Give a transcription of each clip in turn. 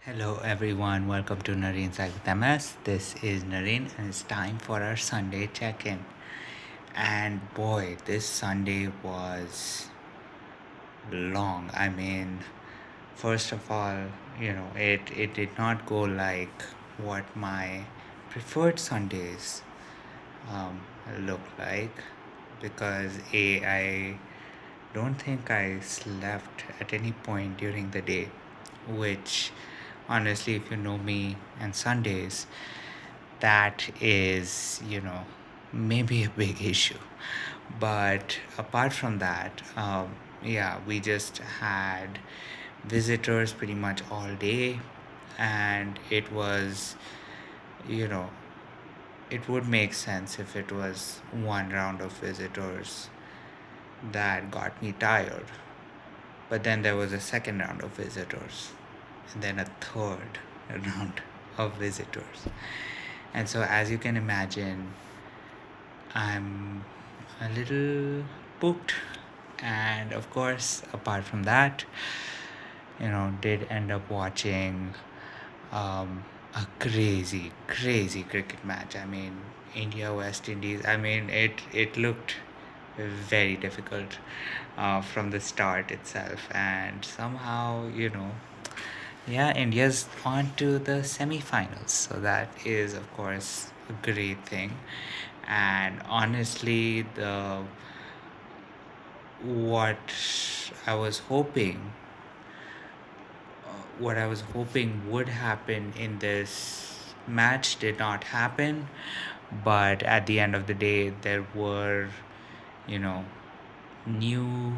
Hello everyone, welcome to Nareen's Side with MS. This is Nareen and it's time for our Sunday check-in. And boy, this Sunday was long. First of all, it did not go like what my preferred Sundays um, look like because I don't think I slept at any point during the day, which honestly, if you know me and Sundays, that is, maybe a big issue. But apart from that, yeah, we just had visitors pretty much all day, and it was, you know, it would make sense if it was one round of visitors that got me tired. But then there was a second round of visitors, and then a third round of visitors. And so, as you can imagine, I'm a little pooped. And of course, apart from that, did end up watching a crazy cricket match. India West Indies. It looked very difficult from the start itself, and somehow, yeah, India's on to the semi-finals. So that is, of course, a great thing. And honestly, the what I was hoping what I was hoping would happen in this match did not happen. But at the end of the day, there were, you know, new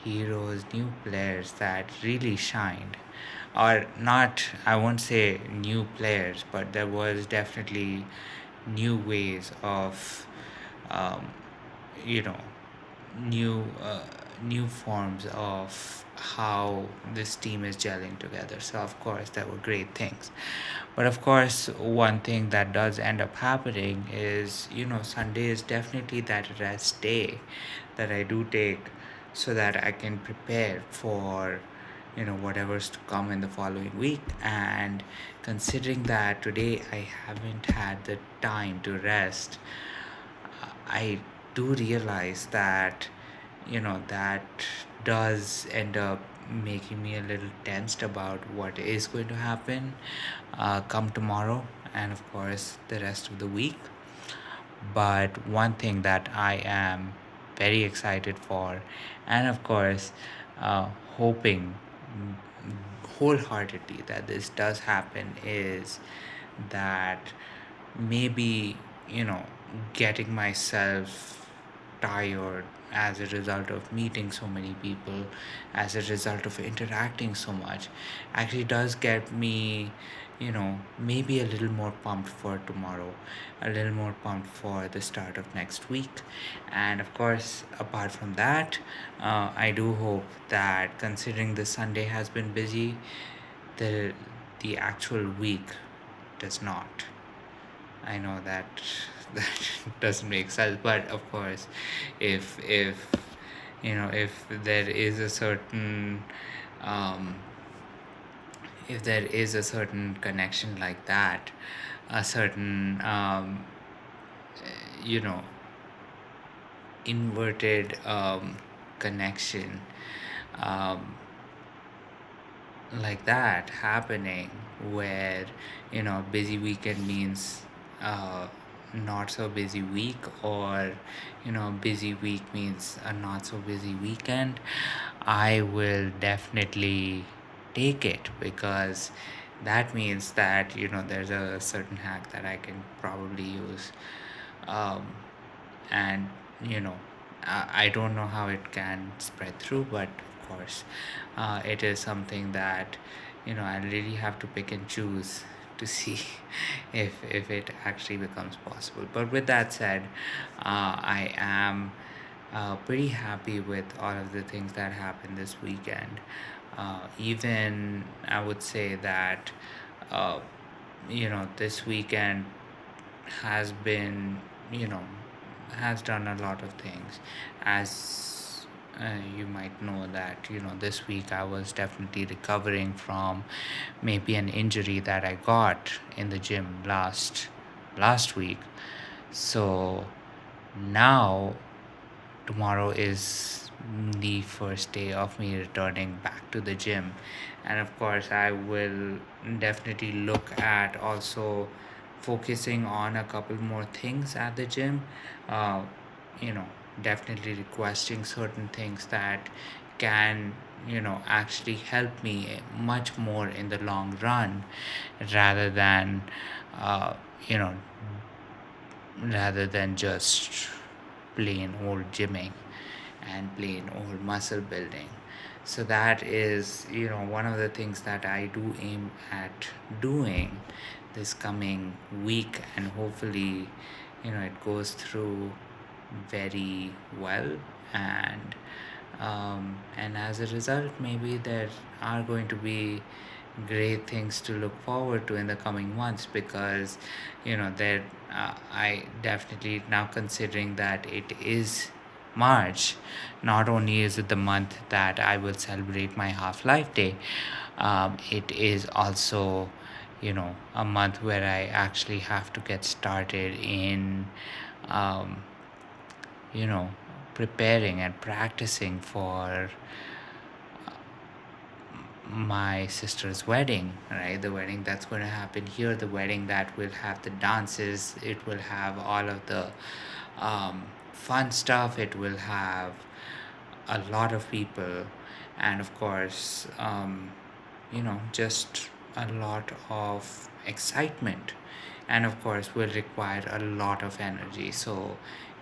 heroes, new players that really shined. Or not, I won't say new players, but there was definitely new ways of, um, you know, new new forms of how this team is gelling together. So of course there were great things, but of course one thing that does end up happening is, Sunday is definitely that rest day that I do take so that I can prepare for whatever's to come in the following week. And considering that today I haven't had the time to rest, I do realize that that does end up making me a little tensed about what is going to happen come tomorrow and of course the rest of the week. But one thing that I am very excited for, and of course hoping wholeheartedly that this does happen, is that maybe getting myself tired as a result of meeting so many people, as a result of interacting so much, actually does get me maybe a little more pumped for tomorrow, a little more pumped for the start of next week. And of course, apart from that, I do hope that, considering the Sunday has been busy, the the actual week does not. I know that that doesn't make sense, but of course, if if there is a certain um, if there is a certain connection like that, a certain you know inverted connection um, like that happening, where busy weekend means not so busy week, or busy week means a not so busy weekend, I will definitely take it, because that means that there's a certain hack that I can probably use. um, and you know I don't know how it can spread through, but of course it is something that I really have to pick and choose to see if it actually becomes possible. But with that said, I am pretty happy with all of the things that happened this weekend. Even I would say that uh, this weekend has been, has done a lot of things, as You might know that this week I was definitely recovering from maybe an injury that I got in the gym last week. So now tomorrow is the first day of me returning back to the gym, and of course I will definitely look at also focusing on a couple more things at the gym. uh, you know Definitely requesting certain things that can actually help me much more in the long run, rather than uh, you know just plain old gymming and plain old muscle building. So that is one of the things that I do aim at doing this coming week, and hopefully it goes through very well. And as a result, maybe there are going to be great things to look forward to in the coming months, because there I definitely now, considering that it is March. Not only is it the month that I will celebrate my half-life day, it is also a month where I actually have to get started in um, you know preparing and practicing for my sister's wedding, right? The wedding that's going to happen here, the wedding that will have the dances, it will have all of the fun stuff, it will have a lot of people, and of course, just a lot of excitement, and of course, will require a lot of energy. So,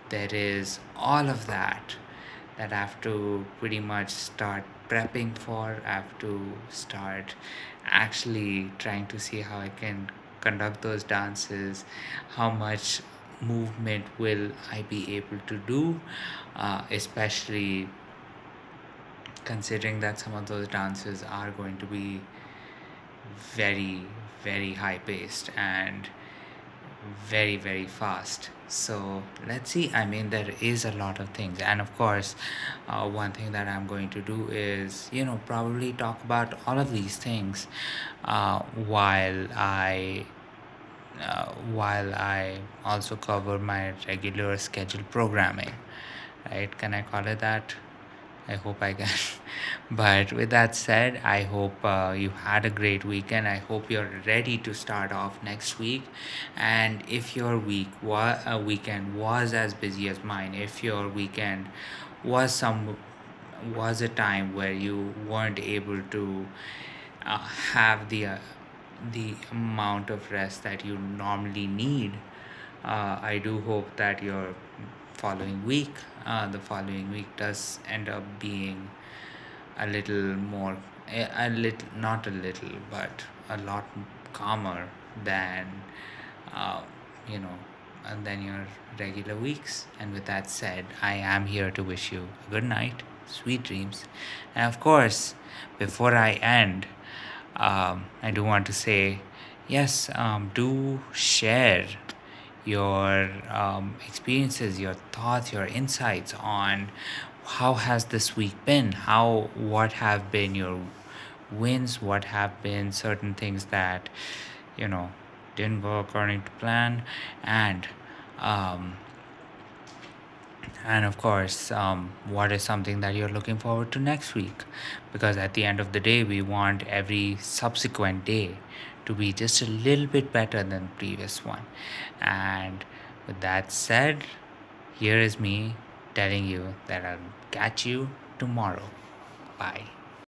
there is all of that I have to pretty much start prepping for. I have to start actually trying to see how I can conduct those dances, how much movement will I be able to do, especially considering that some of those dances are going to be very, very high paced and very, very fast. So let's see. I mean, there is a lot of things, and of course, one thing that I'm going to do is probably talk about all of these things while I also cover my regular scheduled programming, right? Can I call it that? I hope I can. But with that said, I hope you had a great weekend. I hope you're ready to start off next week. And if your weekend was as busy as mine, if your weekend was a time where you weren't able to have the amount of rest that you normally need, I do hope that the following week does end up being a little more, a little, not a little, but a lot calmer than, uh, you know, than your regular weeks. And with that said, I am here to wish you a good night, sweet dreams, and of course, before I end, I do want to say, yes, do share your experiences, your thoughts, your insights on how has this week been, what have been your wins, what have been certain things that you know didn't go according to plan, and um, and of course, what is something that you're looking forward to next week, because at the end of the day we want every subsequent day to be just a little bit better than the previous one. And with that said, here is me telling you that I'll catch you tomorrow. Bye.